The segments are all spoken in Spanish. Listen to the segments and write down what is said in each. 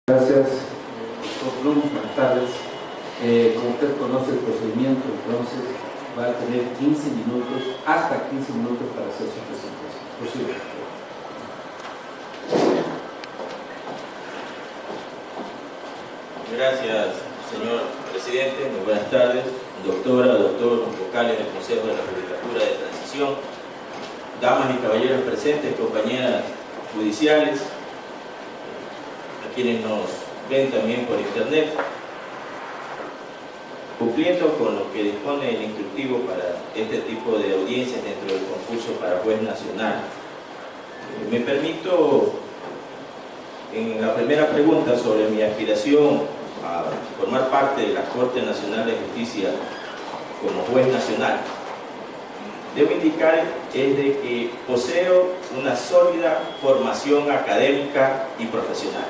Gracias, doctor Blum. Buenas tardes. Como usted conoce el procedimiento, entonces va a tener 15 minutos, hasta 15 minutos para hacer su presentación. Posible. Gracias, señor presidente. Muy buenas tardes, doctora, doctor, vocales del Consejo de la Judicatura de Transición, damas y caballeros presentes, compañeras judiciales, a quienes nos ven también por internet, cumpliendo con lo que dispone el instructivo para este tipo de audiencias dentro del concurso para juez nacional. Me permito, en la primera pregunta sobre mi aspiración a formar parte de la Corte Nacional de Justicia como juez nacional, debo indicar es de que poseo una sólida formación académica y profesional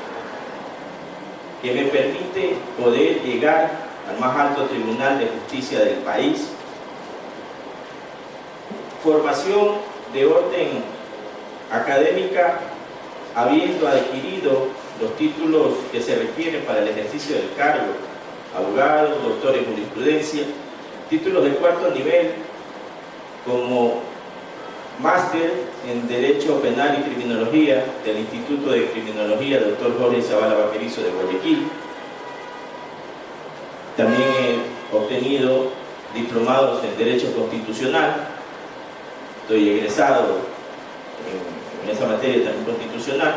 que me permite poder llegar al más alto tribunal de justicia del país. Formación de orden académica, habiendo adquirido los títulos que se requieren para el ejercicio del cargo: abogado, doctor en jurisprudencia, títulos de cuarto nivel como máster en Derecho Penal y Criminología del Instituto de Criminología Dr. Jorge Zavala Vaquerizo de Guayaquil. También he obtenido diplomados en Derecho Constitucional, estoy egresado en esa materia también constitucional,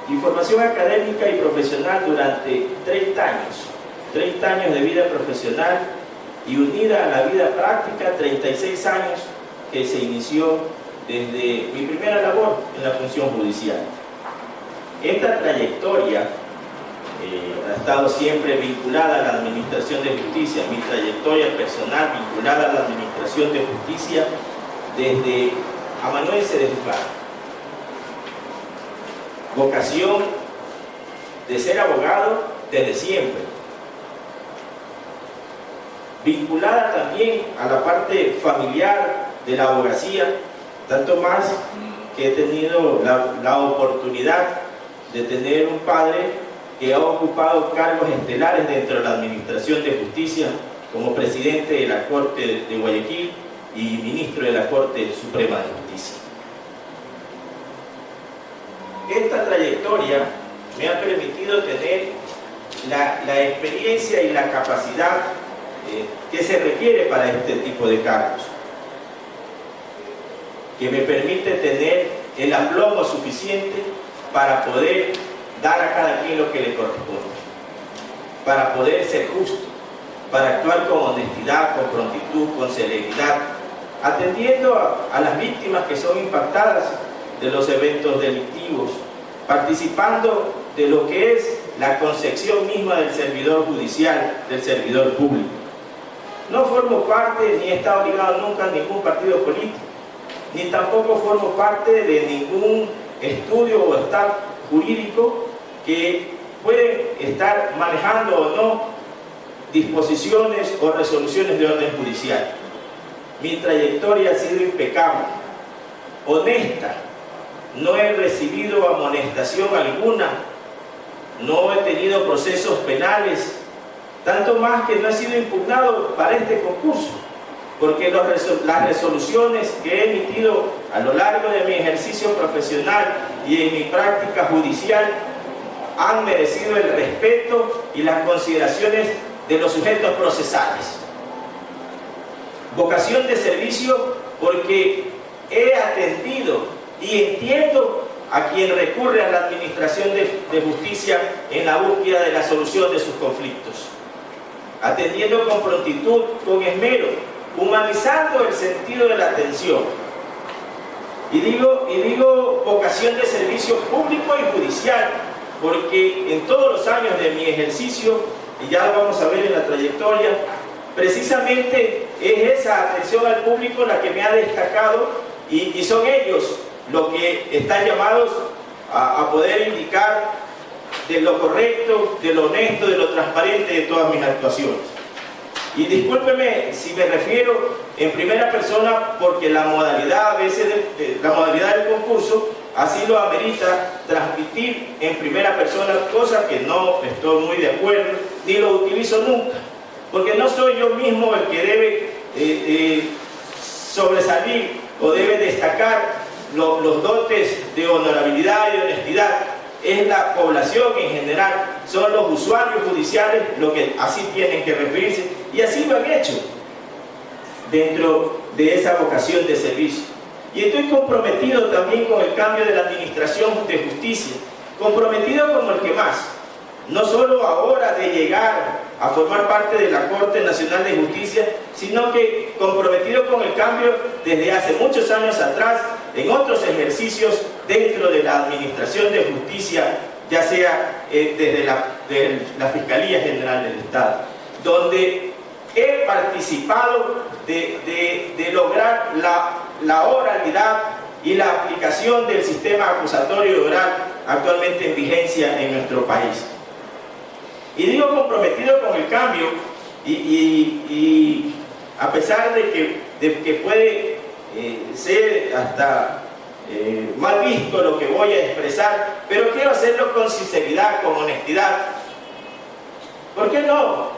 y formación académica y profesional durante 30 años de vida profesional, y unida a la vida práctica, 36 años que se inició desde mi primera labor en la función judicial. Esta trayectoria ha estado siempre vinculada a la administración de justicia, mi trayectoria personal vinculada a la administración de justicia desde amanuense de juzgado. Vocación de ser abogado desde siempre, vinculada también a la parte familiar de la abogacía, tanto más que he tenido la oportunidad de tener un padre que ha ocupado cargos estelares dentro de la administración de justicia, como presidente de la Corte de Guayaquil y ministro de la Corte Suprema de Justicia. Esta trayectoria me ha permitido tener la experiencia y la capacidad que se requiere para este tipo de cargos, que me permite tener el aplomo suficiente para poder dar a cada quien lo que le corresponde, para poder ser justo, para actuar con honestidad, con prontitud, con celeridad, atendiendo a las víctimas que son impactadas de los eventos delictivos, participando de lo que es la concepción misma del servidor judicial, del servidor público. No formo parte ni he estado ligado nunca a ningún partido político, ni tampoco formo parte de ningún estudio o staff jurídico que pueden estar manejando o no disposiciones o resoluciones de orden judicial. Mi trayectoria ha sido impecable, honesta, no he recibido amonestación alguna, no he tenido procesos penales, tanto más que no he sido impugnado para este concurso, porque las resoluciones que he emitido a lo largo de mi ejercicio profesional y en mi práctica judicial han merecido el respeto y las consideraciones de los sujetos procesales. Vocación de servicio porque he atendido y entiendo a quien recurre a la administración de justicia en la búsqueda de la solución de sus conflictos, atendiendo con prontitud, con esmero, humanizando el sentido de la atención. Y digo vocación de servicio público y judicial, porque en todos los años de mi ejercicio, y ya lo vamos a ver en la trayectoria, precisamente es esa atención al público la que me ha destacado, y son ellos los que están llamados a poder indicar de lo correcto, de lo honesto, de lo transparente de todas mis actuaciones. Y discúlpeme si me refiero en primera persona, porque la modalidad a veces la modalidad del concurso así lo amerita transmitir en primera persona, cosa que no estoy muy de acuerdo, ni lo utilizo nunca, porque no soy yo mismo el que debe sobresalir o debe destacar los dotes de honorabilidad y de honestidad. Es la población en general, son los usuarios judiciales los que así tienen que referirse, y así lo han hecho dentro de esa vocación de servicio. Y estoy comprometido también con el cambio de la administración de justicia, comprometido como el que más, no solo ahora de llegar a formar parte de la Corte Nacional de Justicia, sino que comprometido con el cambio desde hace muchos años atrás en otros ejercicios dentro de la Administración de Justicia, ya sea desde la Fiscalía General del Estado, donde he participado de lograr la oralidad y la aplicación del sistema acusatorio oral actualmente en vigencia en nuestro país. Y digo comprometido con el cambio, y a pesar de que puede ser hasta mal visto lo que voy a expresar, pero quiero hacerlo con sinceridad, con honestidad. ¿Por qué no?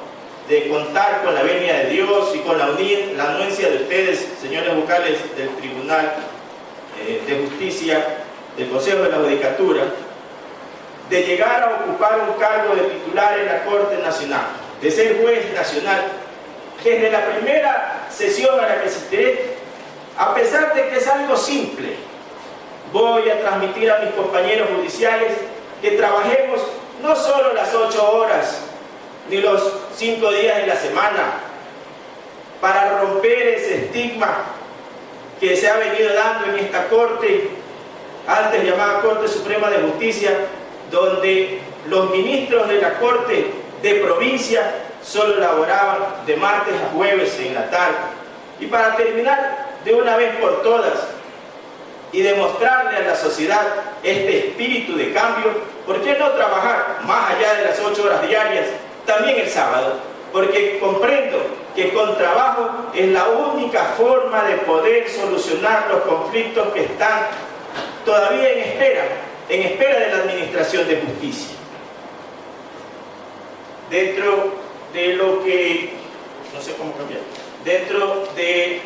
De contar con la venia de Dios y con la anuencia de ustedes, señores vocales del Tribunal de Justicia, del Consejo de la Judicatura, de llegar a ocupar un cargo de titular en la Corte Nacional, de ser juez nacional. Desde la primera sesión a la que asistiré, a pesar de que es algo simple, voy a transmitir a mis compañeros judiciales que trabajemos no solo las 8 horas ni los 5 días de la semana para romper ese estigma que se ha venido dando en esta Corte, antes llamada Corte Suprema de Justicia, donde los ministros de la Corte de provincia solo laboraban de martes a jueves en la tarde. Y para terminar de una vez por todas y demostrarle a la sociedad este espíritu de cambio, ¿por qué no trabajar más allá de las 8 horas diarias, también el sábado? Porque comprendo que con trabajo es la única forma de poder solucionar los conflictos que están todavía en espera de la administración de justicia. Dentro de lo que, no sé cómo cambiar, dentro del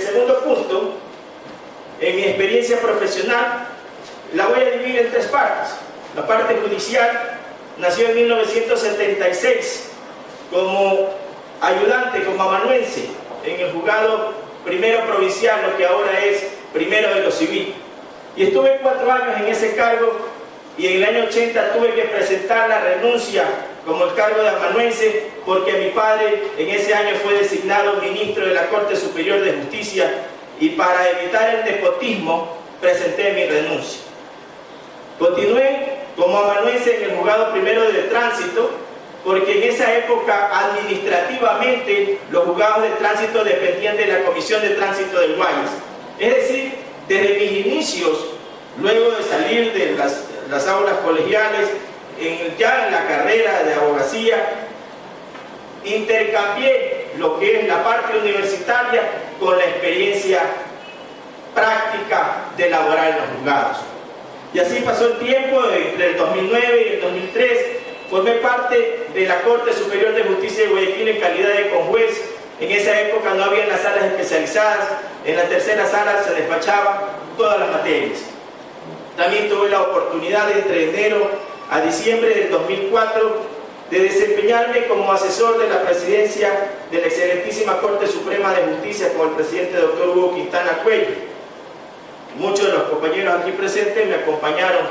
segundo punto, en mi experiencia profesional, la voy a dividir en 3 partes. La parte judicial, nació en 1976 como ayudante, como amanuense, en el juzgado primero provincial, lo que ahora es primero de lo civil. Y estuve 4 años en ese cargo, y en el año 80 tuve que presentar la renuncia como el cargo de amanuense, porque mi padre en ese año fue designado ministro de la Corte Superior de Justicia, y para evitar el nepotismo presenté mi renuncia. Continué como amanuense en el juzgado primero de tránsito, porque en esa época administrativamente los juzgados de tránsito dependían de la Comisión de Tránsito del Guayas. Es decir, desde mis inicios, luego de salir de las aulas colegiales, ya en la carrera de abogacía, intercambié lo que es la parte universitaria con la experiencia práctica de laborar en los juzgados. Y así pasó el tiempo, entre el 2009 y el 2003, formé parte de la Corte Superior de Justicia de Guayaquil en calidad de conjuez. En esa época no había las salas especializadas, en la tercera sala se despachaban todas las materias. También tuve la oportunidad entre enero a diciembre del 2004 de desempeñarme como asesor de la presidencia de la excelentísima Corte Suprema de Justicia con el presidente doctor Hugo Quintana Cuello. Muchos de los compañeros aquí presentes me acompañaron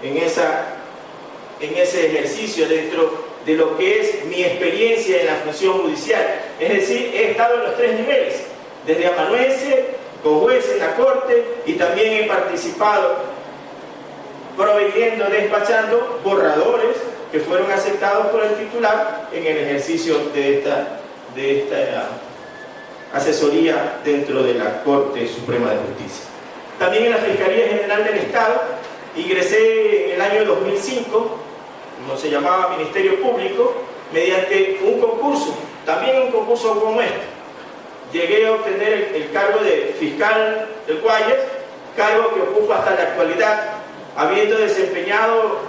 en ese ejercicio dentro de lo que es mi experiencia en la función judicial. Es decir, he estado en los 3 niveles, desde amanuense, con juez en la Corte, y también he participado proveyendo, despachando borradores que fueron aceptados por el titular en el ejercicio de esta asesoría dentro de la Corte Suprema de Justicia. También en la Fiscalía General del Estado ingresé en el año 2005, como se llamaba Ministerio Público, mediante un concurso, también un concurso como este. Llegué a obtener el cargo de fiscal del Guayas cargo que ocupo hasta la actualidad, habiendo desempeñado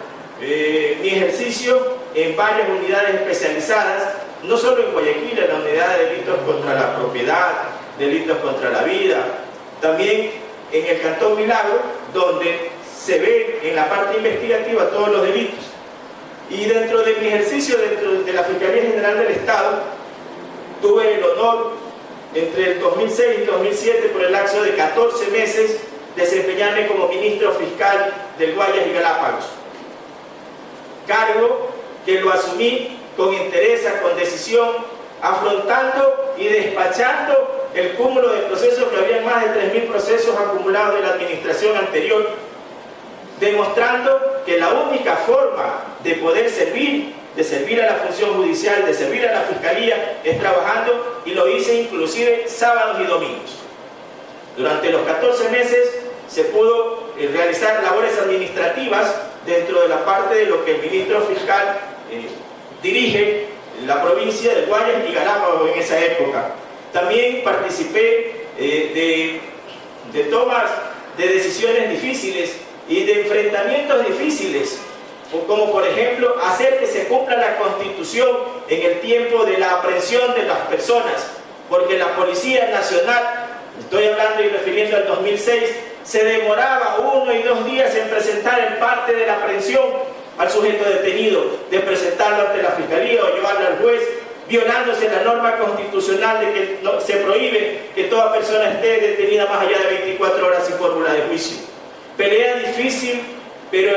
mi ejercicio en varias unidades especializadas, no solo en Guayaquil, en la unidad de delitos contra la propiedad, delitos contra la vida, también en el Cantón Milagro, donde se ve en la parte investigativa todos los delitos. Y dentro de mi ejercicio, dentro de la Fiscalía General del Estado, tuve el honor, entre el 2006 y 2007, por el lapso de 14 meses, desempeñarme como ministro fiscal del Guayas y Galápagos. Cargo que lo asumí con entereza, con decisión, afrontando y despachando el cúmulo de procesos, que había más de 3.000 procesos acumulados de la administración anterior, demostrando que la única forma de poder servir, de servir a la función judicial, de servir a la fiscalía, es trabajando, y lo hice inclusive sábados y domingos. Durante los 14 meses se pudo realizar labores administrativas dentro de la parte de lo que el ministro fiscal dirige la provincia de Guayas y Galápagos en esa época. También participé de tomas de decisiones difíciles y de enfrentamientos difíciles, como por ejemplo hacer que se cumpla la Constitución en el tiempo de la aprehensión de las personas, porque la Policía Nacional, estoy hablando y refiriendo al 2006, se demoraba 1 y 2 días en presentar el parte de la aprehensión al sujeto detenido, de presentarlo ante la Fiscalía o llevarlo al juez, violándose la norma constitucional de que se prohíbe que toda persona esté detenida más allá de 24 horas sin fórmula de juicio. Pelea difícil, pero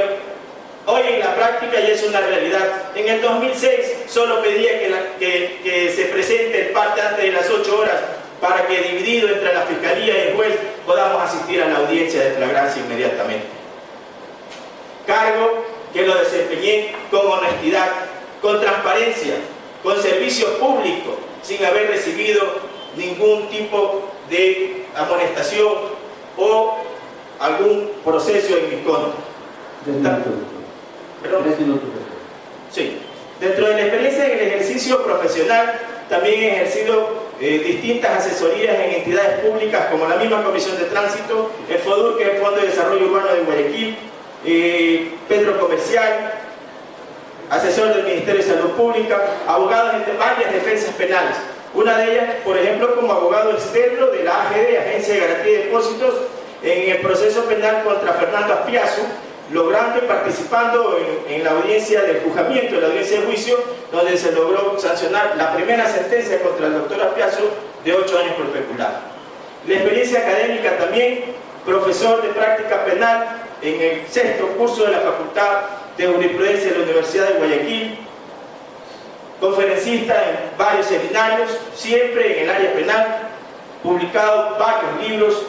hoy en la práctica ya es una realidad. En el 2006 solo pedía que se presente el parte antes de las 8 horas para que, dividido entre la Fiscalía y el juez, podamos asistir a la audiencia de flagrancia inmediatamente. Cargo que lo desempeñé con honestidad, con transparencia, con servicio público, sin haber recibido ningún tipo de amonestación o algún proceso en mi contra. 3 minutos. ¿Perdón? 3 minutos. Sí. Dentro de la experiencia en el ejercicio profesional, también he ejercido distintas asesorías en entidades públicas como la misma Comisión de Tránsito, el FODUR, que es el Fondo de Desarrollo Urbano de Guayaquil, Petro Comercial, asesor del Ministerio de Salud Pública, abogado en varias defensas penales. Una de ellas, por ejemplo, como abogado externo de la AGD, Agencia de Garantía de Depósitos, en el proceso penal contra Fernando Aspiazu, logrando y participando en la audiencia del juzgamiento, en la audiencia de juicio, donde se logró sancionar la primera sentencia contra el doctor Aspiazu de 8 años por peculado. La experiencia académica también, profesor de práctica penal en el 6º curso de la Facultad de Jurisprudencia de la Universidad de Guayaquil, conferencista en varios seminarios, siempre en el área penal, publicado varios libros,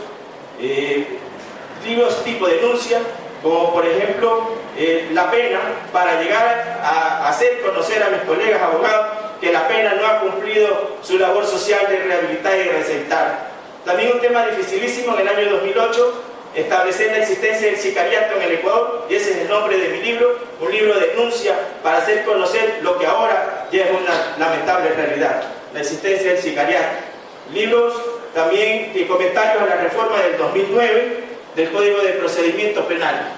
libros tipo denuncia, como por ejemplo La Pena, para llegar a hacer conocer a mis colegas abogados que la pena no ha cumplido su labor social de rehabilitar y resentar. También un tema dificilísimo en el año 2008, establecer la existencia del sicariato en el Ecuador, y ese es el nombre de mi libro, un libro de denuncia para hacer conocer lo que ahora ya es una lamentable realidad, la existencia del sicariato. Libros también y comentarios a la reforma del 2009 del Código de Procedimiento Penal.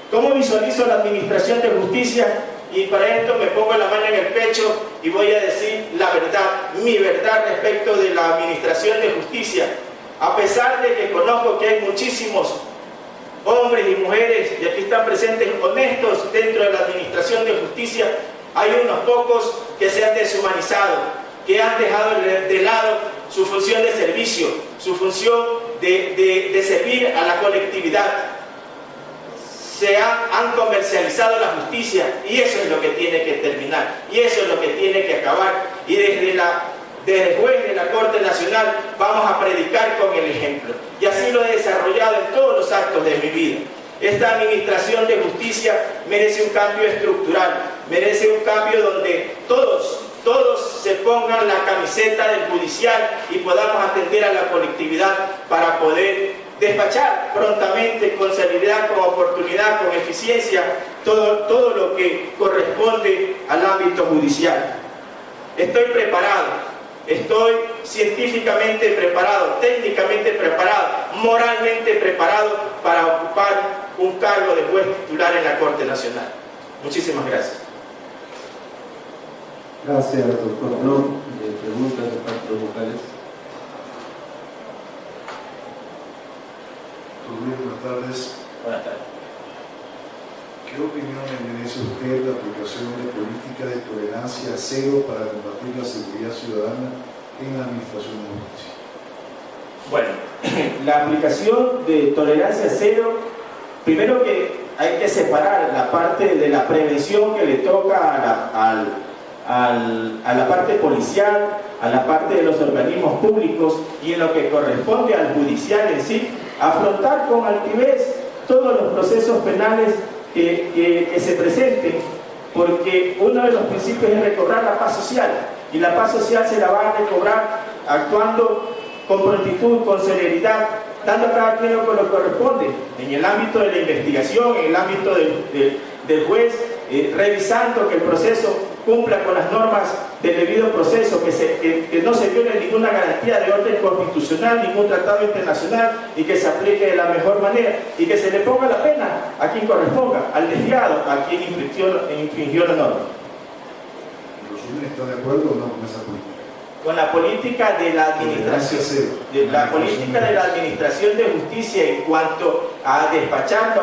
¿Cómo visualizo la administración de justicia? Y para esto me pongo la mano en el pecho y voy a decir la verdad, mi verdad respecto de la administración de justicia. A pesar de que conozco que hay muchísimos hombres y mujeres, y aquí están presentes, honestos dentro de la administración de justicia, hay unos pocos que se han deshumanizado, que han dejado de lado su función de servicio, su función de servir a la colectividad. Han comercializado la justicia, y eso es lo que tiene que terminar, y eso es lo que tiene que acabar. Y desde el juez de la Corte Nacional vamos a predicar con el ejemplo, y así lo he desarrollado en todos los actos de mi vida. Esta administración de justicia merece un cambio estructural, merece un cambio donde todos se pongan la camiseta del judicial y podamos atender a la colectividad para poder despachar prontamente, con celeridad, con oportunidad, con eficiencia, todo lo que corresponde al ámbito judicial. Estoy preparado estoy científicamente preparado, técnicamente preparado, moralmente preparado para ocupar un cargo de juez titular en la Corte Nacional. Muchísimas gracias. Gracias, doctor Blum. Preguntas de parte de los vocales. Buenas tardes. Buenas tardes. ¿Qué opinión le merece usted la aplicación de política de tolerancia cero para combatir la seguridad ciudadana en la Administración de Justicia? Bueno, la aplicación de tolerancia cero, primero que hay que separar la parte de la prevención que le toca a la parte policial, a la parte de los organismos públicos, y en lo que corresponde al judicial en sí, afrontar con altivez todos los procesos penales que se presenten, porque uno de los principios es recobrar la paz social, y la paz social se la va a recobrar actuando con prontitud, con celeridad, dando a cada quien lo que le corresponde, en el ámbito de la investigación, en el ámbito del juez, revisando que el proceso cumpla con las normas del debido proceso, que no se viole ninguna garantía de orden constitucional, ningún tratado internacional, y que se aplique de la mejor manera, y que se le ponga la pena a quien corresponda, al desviado, a quien infringió la norma. ¿Está de acuerdo o no con esa política? Con la política de la administración, la administración de justicia en cuanto a despachar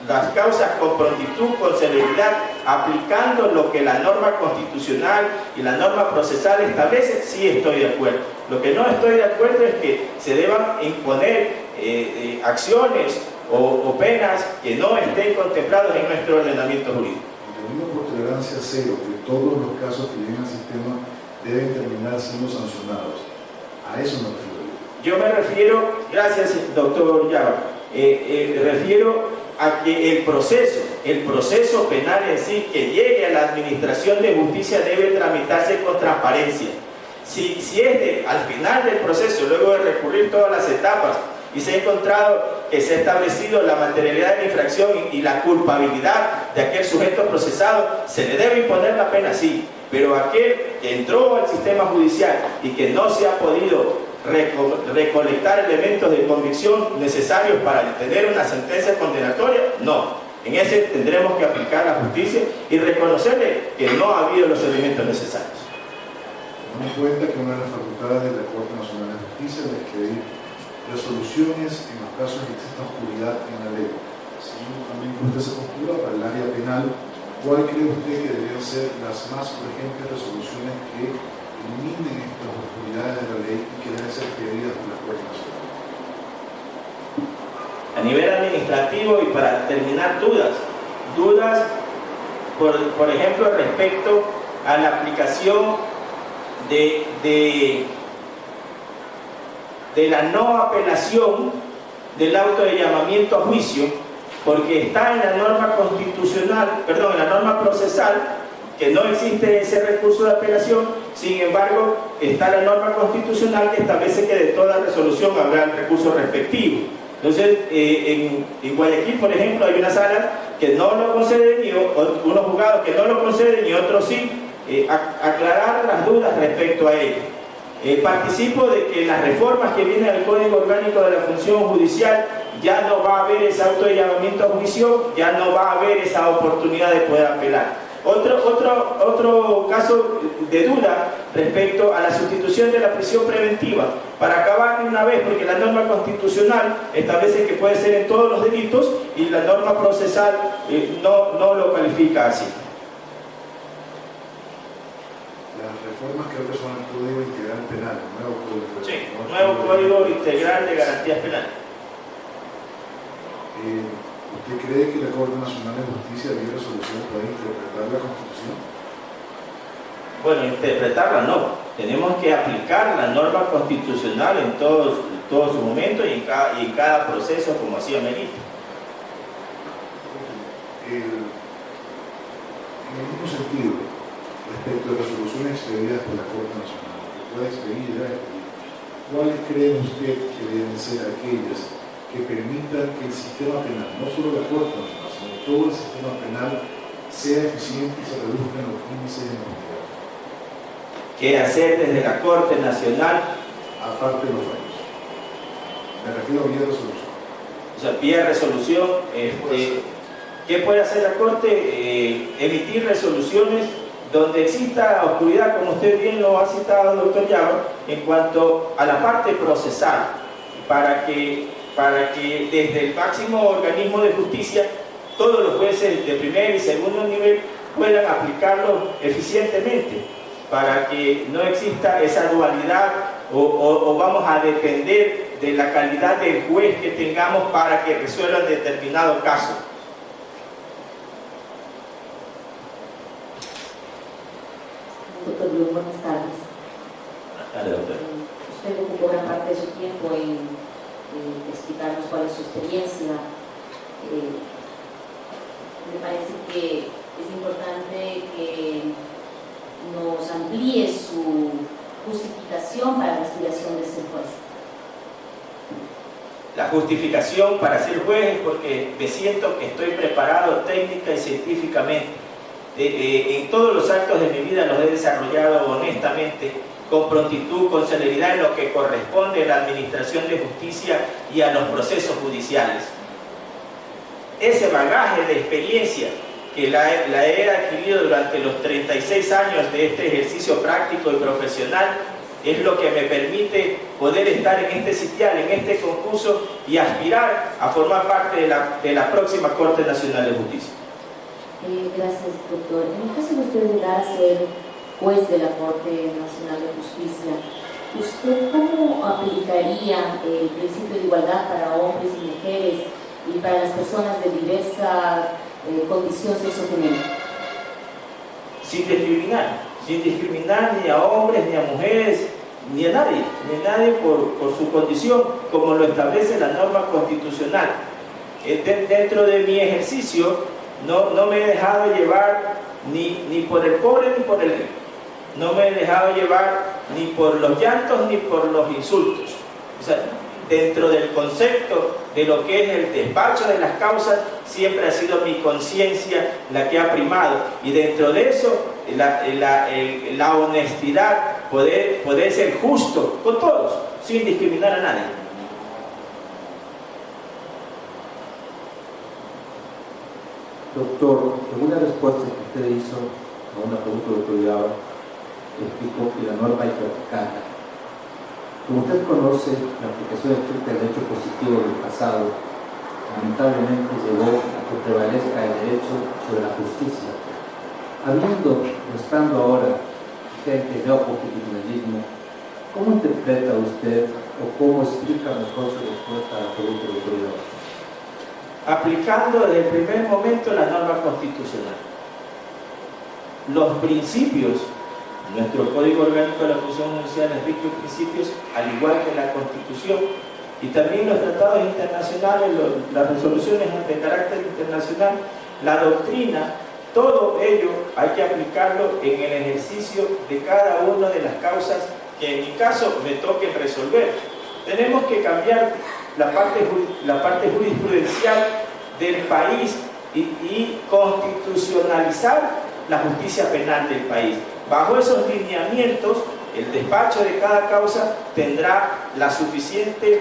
las causas con prontitud, con celeridad, aplicando lo que la norma constitucional y la norma procesal establece, sí estoy de acuerdo. Lo que no estoy de acuerdo es que se deban imponer acciones o penas que no estén contempladas en nuestro ordenamiento jurídico. Entendido por tolerancia cero, que todos los casos que vienen al sistema deben terminar siendo sancionados. A eso me refiero. Yo me refiero, gracias doctor Llava, refiero a que el proceso penal en sí que llegue a la administración de justicia debe tramitarse con transparencia. Si es al final del proceso, luego de recurrir todas las etapas, y se ha encontrado que se ha establecido la materialidad de la infracción y la culpabilidad de aquel sujeto procesado, se le debe imponer la pena, sí, pero aquel que entró al sistema judicial y que no se ha podido recolectar elementos de convicción necesarios para tener una sentencia condenatoria, no. En ese tendremos que aplicar la justicia y reconocerle que no ha habido los elementos necesarios. Tomando en cuenta que una de las facultades de la Corte Nacional de Justicia es escribir resoluciones en los casos que exista oscuridad en la ley. Siguiendo también con esa postura para el área penal, ¿cuál cree usted que deberían ser las más urgentes resoluciones que eliminen estas oscuridades de la ley y que deben ser pedidas por la Corte Nacional? A nivel administrativo, y para terminar, dudas, por ejemplo, respecto a la aplicación de la no apelación del auto de llamamiento a juicio, porque está en la norma constitucional, perdón, en la norma procesal, que no existe ese recurso de apelación. Sin embargo, está la norma constitucional que establece que de toda resolución habrá el recurso respectivo. Entonces, en Guayaquil, por ejemplo, hay una sala que no lo conceden, y unos juzgados que no lo conceden y otros sí. Aclarar las dudas respecto a ello. Participo de que en las reformas que vienen al Código Orgánico de la Función Judicial ya no va a haber ese auto de llamamiento a juicio, ya no va a haber esa oportunidad de poder apelar. Otro caso de duda respecto a la sustitución de la prisión preventiva, para acabar de una vez, porque la norma constitucional establece que puede ser en todos los delitos y la norma procesal no lo califica así. Las reformas creo que son el Código Integral Penal, el nuevo Código Penal. Sí, nuevo Código Integral de Garantías Penales. ¿Usted cree que la Corte Nacional de Justicia debiera soluciones para interpretar la Constitución? Bueno, interpretarla no. Tenemos que aplicar la norma constitucional en todos sus momentos y en cada proceso como así amerita. En el mismo sentido, respecto a resoluciones expedidas por la Corte Nacional, que pueda expedir, ¿cuáles cree usted que deben ser aquellas que permitan que el sistema penal, no solo la Corte Nacional, sino todo el sistema penal, sea eficiente y se reduzcan los índices de impunidad? que hacer desde la Corte Nacional, aparte de los fallos. Me refiero a vía de resolución. o sea, vía resolución, ¿qué puede hacer la Corte? Emitir resoluciones donde exista oscuridad, como usted bien lo ha citado, doctor Llavo, en cuanto a la parte procesal, para que desde el máximo organismo de justicia todos los jueces de primer y segundo nivel puedan aplicarlo eficientemente, para que no exista esa dualidad o vamos a depender de la calidad del juez que tengamos para que resuelva determinado caso. Doctor Blum, buenas tardes. Dale, doctor. Usted ocupó gran parte de su tiempo en explicarnos cuál es su experiencia. Me parece que es importante que nos amplíe su justificación para la aspiración de ser juez. La justificación para ser juez es porque me siento que estoy preparado técnica y científicamente. En todos los actos de mi vida los he desarrollado honestamente, con prontitud, con celeridad en lo que corresponde a la administración de justicia y a los procesos judiciales. Ese bagaje de experiencia que la he adquirido durante los 36 años de este ejercicio práctico y profesional es lo que me permite poder estar en este sitial, en este concurso y aspirar a formar parte de la próxima Corte Nacional de Justicia. Gracias, doctor. En el caso de usted llegar a ser juez de la Corte Nacional de Justicia, ¿usted cómo aplicaría el principio de igualdad para hombres y mujeres y para las personas de diversa condición socioeconómica? Sin discriminar ni a hombres, ni a mujeres, ni a nadie por su condición, como lo establece la norma constitucional. Dentro de mi ejercicio no me he dejado llevar ni por el pobre ni por el rico. No me he dejado llevar ni por los llantos ni por los insultos. O sea, dentro del concepto de lo que es el despacho de las causas, siempre ha sido mi conciencia la que ha primado. Y dentro de eso, la honestidad, poder ser justo con todos, sin discriminar a nadie. Doctor, en una respuesta que usted hizo a una pregunta de autoridad, explicó que la norma hay que aplicarla. Como usted conoce, la aplicación estricta del derecho positivo del pasado lamentablemente llevó a que prevalezca el derecho sobre la justicia. Estando ahora gente de neoconstitucionalismo, ¿cómo interpreta usted o cómo explica mejor su respuesta a la pregunta de autoridad? Aplicando desde el primer momento la norma constitucional. Los principios, nuestro Código Orgánico de la Función Judicial es rico en principios, al igual que la Constitución, y también los tratados internacionales, las resoluciones de carácter internacional, la doctrina, todo ello hay que aplicarlo en el ejercicio de cada una de las causas que en mi caso me toque resolver. Tenemos que cambiar la parte jurisprudencial del país y constitucionalizar la justicia penal del país. Bajo esos lineamientos, el despacho de cada causa tendrá la suficiente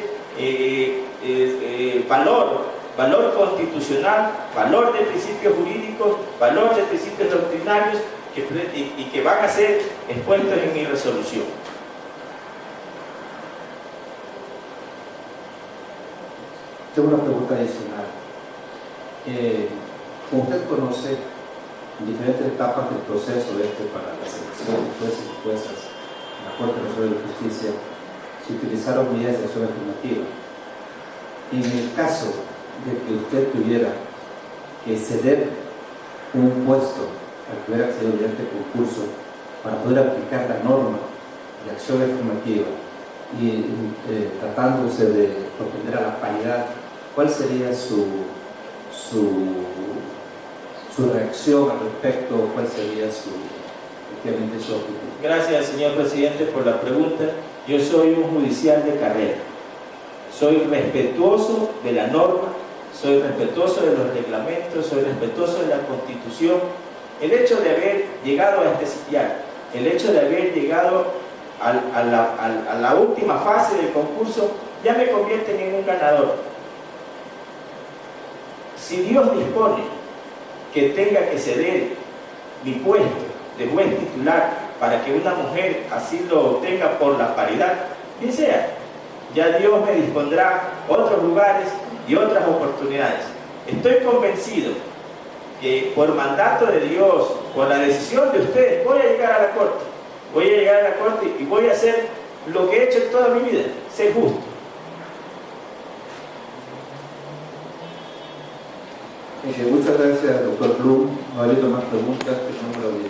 valor constitucional, valor de principios jurídicos, valor de principios doctrinarios y que van a ser expuestos en mi resolución. Tengo una pregunta adicional. Como usted conoce, en diferentes etapas del proceso para la selección de jueces y juezas en la Corte Nacional de Justicia, se utilizaron medidas de acción afirmativa. En el caso de que usted tuviera que ceder un puesto al que hubiera accedido mediante concurso para poder aplicar la norma de acción afirmativa y tratándose de propender a la paridad, ¿cuál sería su reacción al respecto? ¿Cuál sería su actitud? Gracias, señor presidente, por la pregunta. Yo soy un judicial de carrera. Soy respetuoso de la norma, soy respetuoso de los reglamentos, soy respetuoso de la Constitución. El hecho de haber llegado a este sitial el hecho de haber llegado a la última fase del concurso ya me convierte en un ganador. Si Dios dispone que tenga que ceder mi puesto de juez titular para que una mujer así lo obtenga por la paridad, bien sea, ya Dios me dispondrá otros lugares y otras oportunidades. Estoy convencido que por mandato de Dios, por la decisión de ustedes, voy a llegar a la corte. Voy a llegar a la corte y voy a hacer lo que he hecho toda mi vida, ser justo. Muchas gracias, doctor Blum. No ha habido más preguntas, que el número 10.